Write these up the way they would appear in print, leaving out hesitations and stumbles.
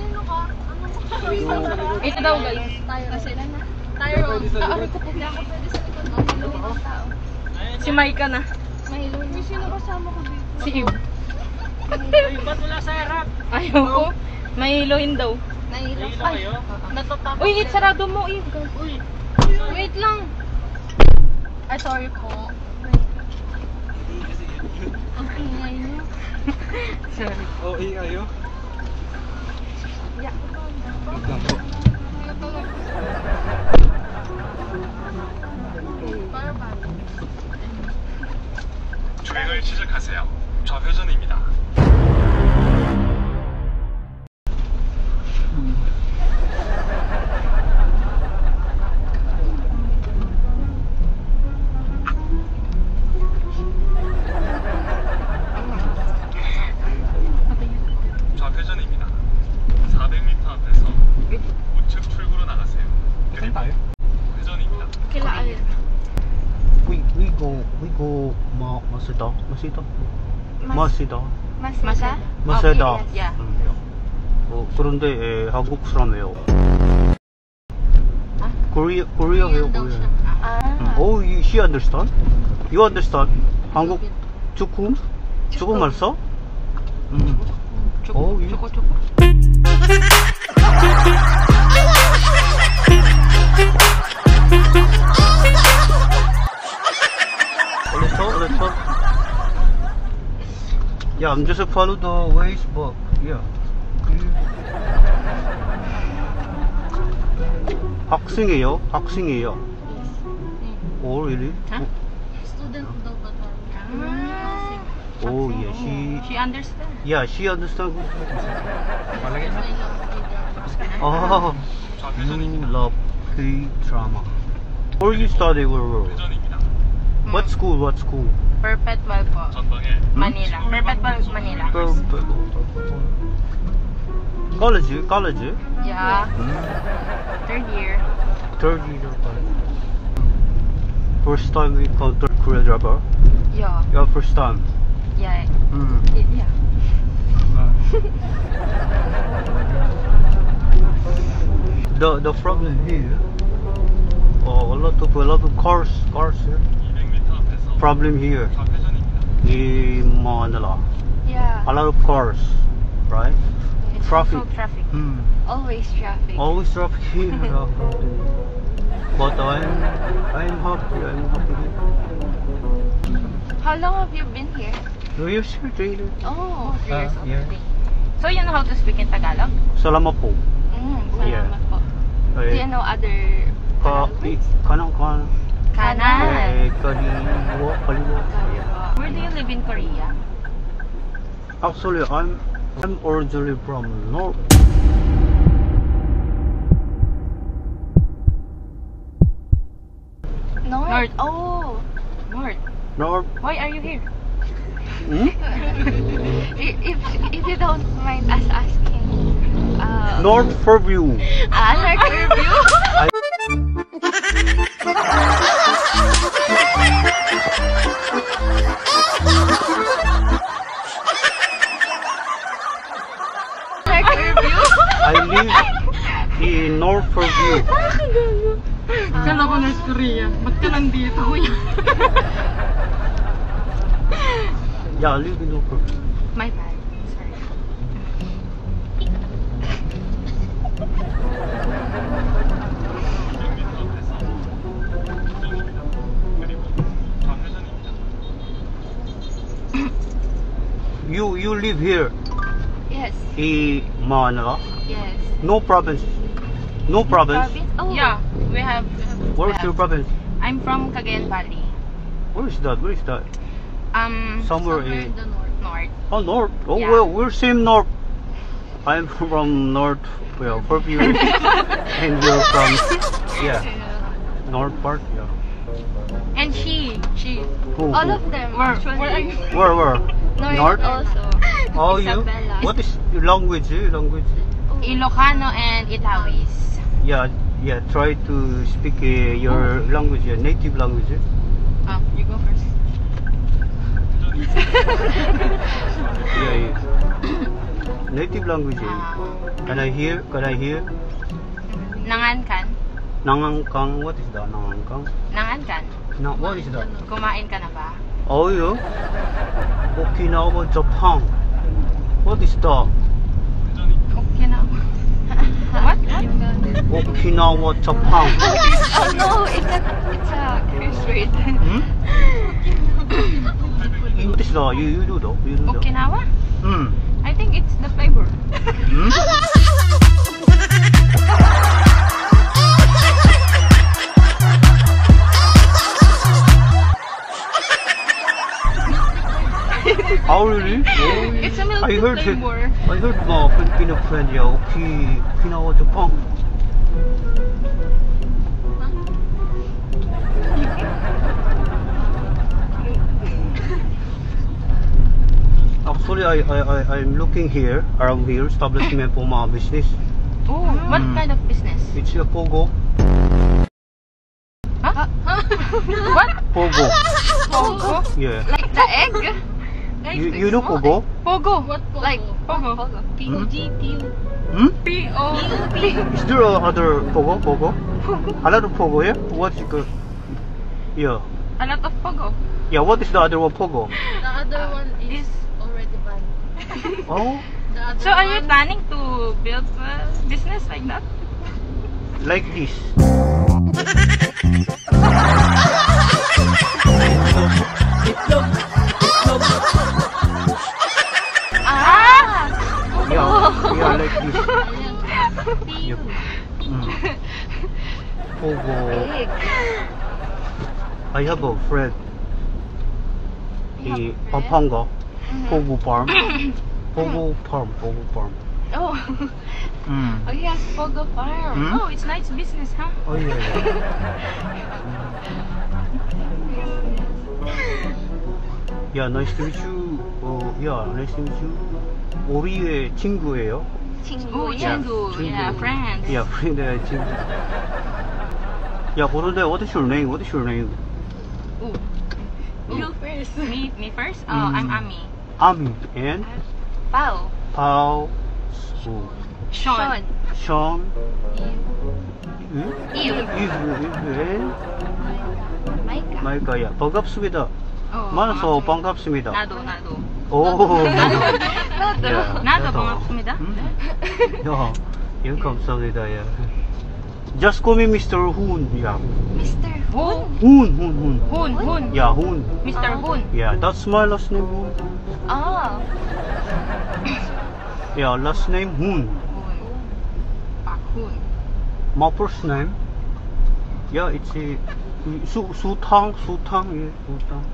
Sino ka? Ano? Ito daw guys. Tayo. Sila na. Tayo. Aray ko po. Hindi ako pwede sa likod. Mahiluin ang tao. Si Maika na. Mahiluin. May sino kasama ko dito? Si Ib. Ay, ba't wala sa harap? Ayaw ko. Mahiluin daw. Nahihilo Nahilo ka. kayo? Natatakot. Uy, sarado mo Ib. Uy! Wait lang. Ay, sorry po. Ang ingay niyo. Sorry. Oh, kayo? Yeah. Wait lang po. Para ba? 주행을 시작하세요. 좌회전입니다. 좌회전입니다. 400m 앞에서 우측 출구로 나가세요. Saan tayo? 회전입니다. Kila ayun. We go Maseda. Maseda. Maseda? Maseda. Okay, yes. Yeah. 그런데 한국 사람이에요. 아? Korea 해요, Korean daw Korea. siya. Ah. Oh, she understand? You understand? 한국 조금만 써? Oh, you. Let's go. Yeah, I'm just follow the ways, but yeah. 학생이에요? Oh, really? Huh? Student daw ba tayo? Oh, yeah, She understands. yeah, she understand. Palagay na. Oh, you love K-drama. Or you study where? 회전입니다. What school? Perpetual po. 전방에 Manila. Perpetual Manila. College? Yeah. Third year. Third year college. First time we encountered Korean drama? Yeah. Yeah, first time. Yeah. Mm. Yeah. The problem here, a lot of cars here. 200m 앞에서 Problem here 좌회전입니다. in Manila. Yeah. A lot of cars, right? It's Traffic. also traffic. Always traffic. Always traffic here. But I'm happy. How long have you been here? 2 years here, 3 years. Oh, 3 years yeah. already. So you know how to speak in Tagalog? Salamat po. Salamat po. Do you know other words? Kanang. Kanan. Kaliwa. Where do you live in Korea? Actually, I'm originally from North. North. Oh. North. North. Why are you here? Hmm? If you don't mind us asking. North Fairview. North Fairview? North Fairview? I live in North Fairview. Kala ko North Korea. Ba't ka nandito, kuya? Yeah, I live in North Fairview. My bad. Sorry. You live here Yes. in Manila? Yes. No province. No province. Oh. Yeah, we have. Where's your province? I'm from Cagayan Valley. Where is that? Somewhere in the north. North. oh north. Oh Yeah. well, we're same north. I'm from north. Well, Fairview, and you're from north part. Yeah. And she. Who? All of them. Where actually. are you? Where? North also. Oh, you? Isabela. What is your language? Ilocano and Itawis. Yeah. Try to speak your language, your native language. You go first. Yeah. native language. Can I hear? Nangankan? Nangangkang, what is that? Nangangkang? Nangankan? What is that? Kumain ka na ba? Oh, yeah. Okinawa, Japan. What is that? Okinawa. What? Okinawa, Japan. Oh no, it's a curse word. What is that? You do that? You do that? Okinawa? Hmm. I think it's the flavor. Hmm? Oh really? It's a milk I heard flavor. I heard my Filipino friend, yeah, Okinawa, Japan. Actually, I'm looking here, around here, establishment for my business. Oh, what kind of business? It's a Pogo. Huh? What? Pogo. Pogo? Yeah. Like the egg? You know Pogo? Pogo. What Pogo? Like Pogo. P-O-G-P-O. Hmm? P-O-P. Is there other Pogo? Pogo? A lot of Pogo, yeah? What's good? Yeah. A lot of Pogo. Yeah, what is the other one, Pogo? The other one is already banned. Oh, The other So are you one- planning to build a business like that? like this. Ah! Yeah, like this. Ayan. Yep. Pogo. I have a friend. He Pampanga. Pogo farm. Pogo farm. Oh. Mm. Oh yes, Pogo Farm. Hmm? Oh, it's nice business, huh? Oh yeah. Yeah, nice to meet you. Yeah, nice to meet you. 우리의 친구예요. Oh, 친구. Yeah, friends. Yeah, friend, 친구. Yeah, 그런데 what is your name? What is your name? Ooh. You first. Me first? Oh, I'm Ami. Ami and Pao. Pao. Sean. Sean. Eve. and Maika. 마이카. Yeah, 반갑습니다. Oh, 만나서 반갑습니다. 나도. 오. 나도. Yeah, 나도 반갑습니다. 야, 예, 감사합니다. 예. Just call me Mr. Hoon. Yeah. Mr. Hoon. Hoon. Yeah, Hoon. Mr. Hoon. Yeah, that's my last name, Hoon. Oh. Yeah, last name Hoon. Pak Hoon. My first name. Yeah, it's a Sutang. Yeah, Sutang.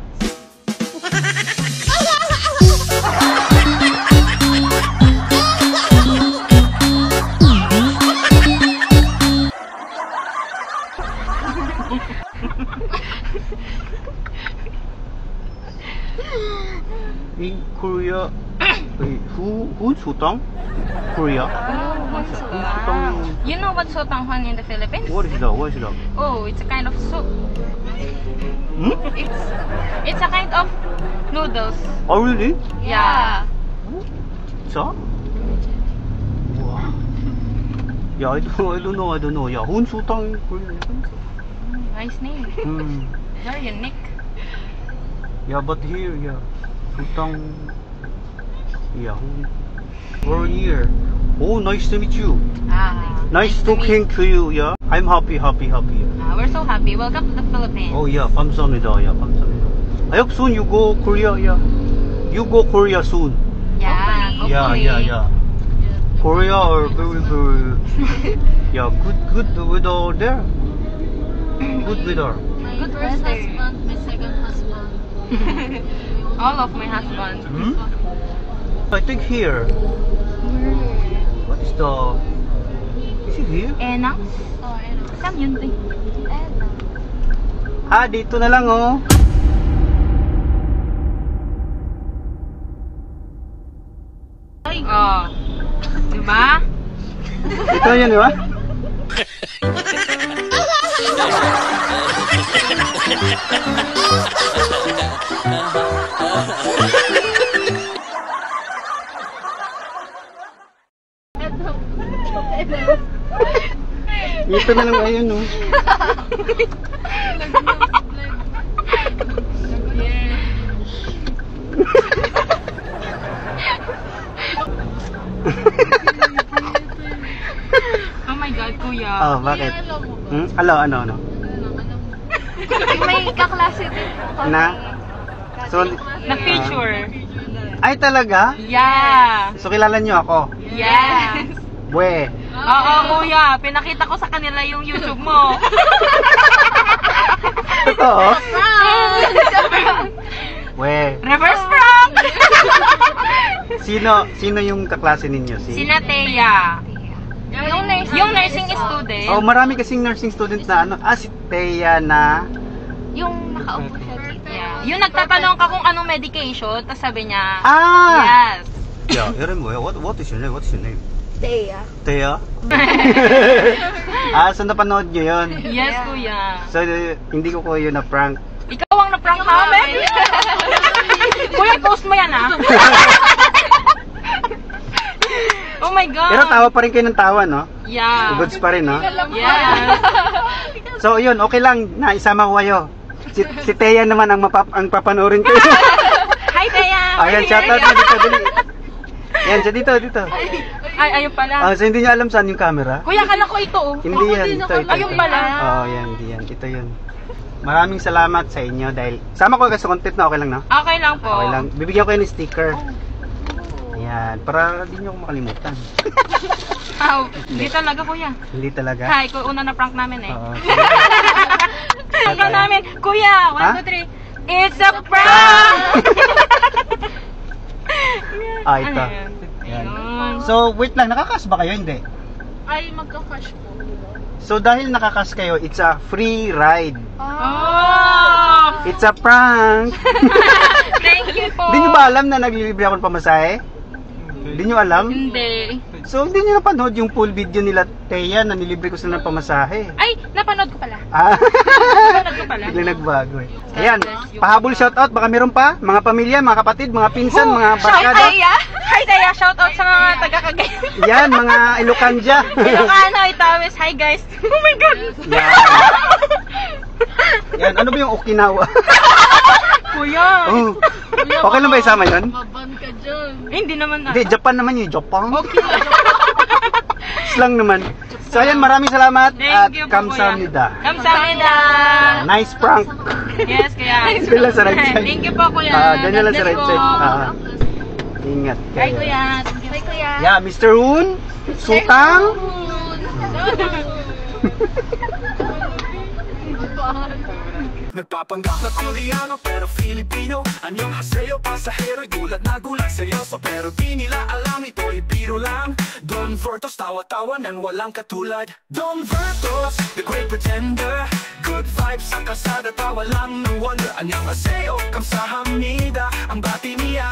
In Korea, who's Sutang? Korea. You know what sotanghon in the Philippines? What is that? What is that? Oh, it's a kind of soup. Hmm? It's a kind of noodles. Oh, really? Yeah. So? Wow. Yeah, I don't know. Yeah, Hoon Sutang in Korea. Nice name. Hmm. Very unique. Yeah, but here, yeah, Sutang. Yeah, Hoon. We're here. Oh, nice to meet you. Nice to meet. talking to you. Yeah, I'm happy. We're so happy. Welcome to the Philippines. Oh yeah, 감사합니다. Yeah, 감사합니다. I hope soon you go Korea. Yeah, you go Korea soon. Yeah. Hopefully. Yeah. Korea are very. Yeah, good weather there. Good weather. My Good first weather. husband, my second husband. All of my husband. Hmm? I think here. What is the? Is it here? Enang? Oh, and Saan yun? Ah, dito na lang oh. Oh. Diba? Ito yan, di ba? Ito na lang ngayon, no? Oh my God, kuya. Oh, bakit? Ano? May kaklase din kami. Na? So, Na-feature. ay talaga? Yeah. So, kilala nyo ako? Yes. Bwe. Oo, kuya. Pinakita ko sa kanila yung YouTube mo. Totoo? Bwe. Reverse prank! Sino yung kaklase ninyo? Sina Thea. Yung nursing student. Oh, marami kasing nursing student na ano. Si Thea na... Yung nakaupo siya dito. Yeah. Yung nagtatanong ka kung anong medication, tapos sabi niya, yes. Yeah, 이름 뭐야? What is your name? What's your name? Thea. Thea? So napanood nyo yun? Yes, kuya. So, hindi ko yun na prank. Ikaw ang na-prank namin. Kuya, post mo yan, ah. Oh my God. Pero tawa pa rin kayo ng tawa, no? Yeah. Goods pa rin, no? Yes. So, yun, okay lang na isama ko kayo. Si Thea naman ang papanoorin ko. Hi, Thea. Ayan, shoutout na dito, dali. Yan, siya dito. Ay, ayun pala. So, hindi niya alam saan yung camera? Kuya, kala ko ito. Oh. Hindi yan, ito. Ayun pala. Yan, hindi yan. Ito yun. Maraming salamat sa inyo dahil sama ko kayo sa content na okay lang, no? Okay lang po. Okay lang. Bibigyan ko kayo ng sticker. Ayan, para hindi nyo ako makalimutan. Hindi talaga, kuya. Hindi talaga? Hi, una na prank namin eh. Oo. Prank namin. Kuya, 1, 2, 3. It's a prank! Ito. Ano yan? Yan. Ayun. So, wait lang. Nakakas ba kayo? Hindi. Ay, magka-cash po. So, dahil nakakas kayo, it's a free ride. Oh! It's a prank! Thank you po. Hindi nyo ba alam na naglilibre ako ng pamasahe? Hindi nyo alam? Hindi. So, hindi nyo napanood yung full video nila, Thea, na nilibre ko sila ng pamasahe. Ay, napanood ko pala. Napanood ko pala. Biglang nagbago eh. Ayan, pahabol shoutout, baka meron pa, mga pamilya, mga kapatid, mga pinsan, mga barkada. Hi, Thea. Shout out sa mga taga-Cagayan. Yan, mga Ilocanja. Ilocano, Itawis. Hi, guys. Oh my God. Yan. Yan, ano ba yung Okinawa? Kuya. Oh. Okay lang ba isama yun? Maban ka dyan. Hindi naman na. Hindi, Japan naman yun, Japan. Okay. Slang naman. So ayan, maraming salamat at Thank you po, kamsahamnida. kuya. Kamsahamnida. Nice prank. Yes, kuya. Doon lang sa right side. Thank you po, kuya. Doon lang sa God right bless side. po. Ingat Hi, kayo. kuya. Bye, kuya. Yeah, Mr. Hoon, Sutang. Nagpapanggap na Koreano pero Filipino. Annyeonghaseyo, pasahero'y gulat na gulat. Seryoso pero di nila alam ito'y biro lang. Don Vertos, tawa-tawa nang walang katulad. Don Vertos, the great pretender. Good vibes sa kalsada, tawa lang no wonder. Annyeonghaseyo, kamsahamnida, ang bati niya.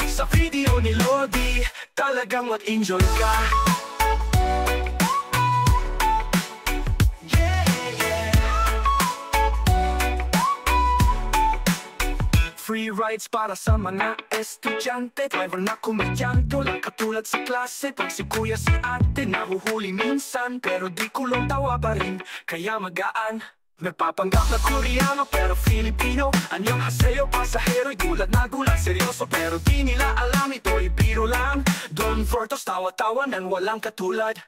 Sa video ni Lodi, talagang mag-enjoy ka. Free rides para sa mga estudyante. Driver na komedyante, lang katulad sa klase. Pag si kuya si ate, nahuhuli minsan. Pero di kulong tawa pa rin, kaya magaan. Nagpapanggap na Koreano pero Filipino. Annyeonghaseyo, pasahero'y gulat na gulat. Seryoso pero di nila alam ito'y biro lang. Don Vertos, tawa-tawa nang walang katulad.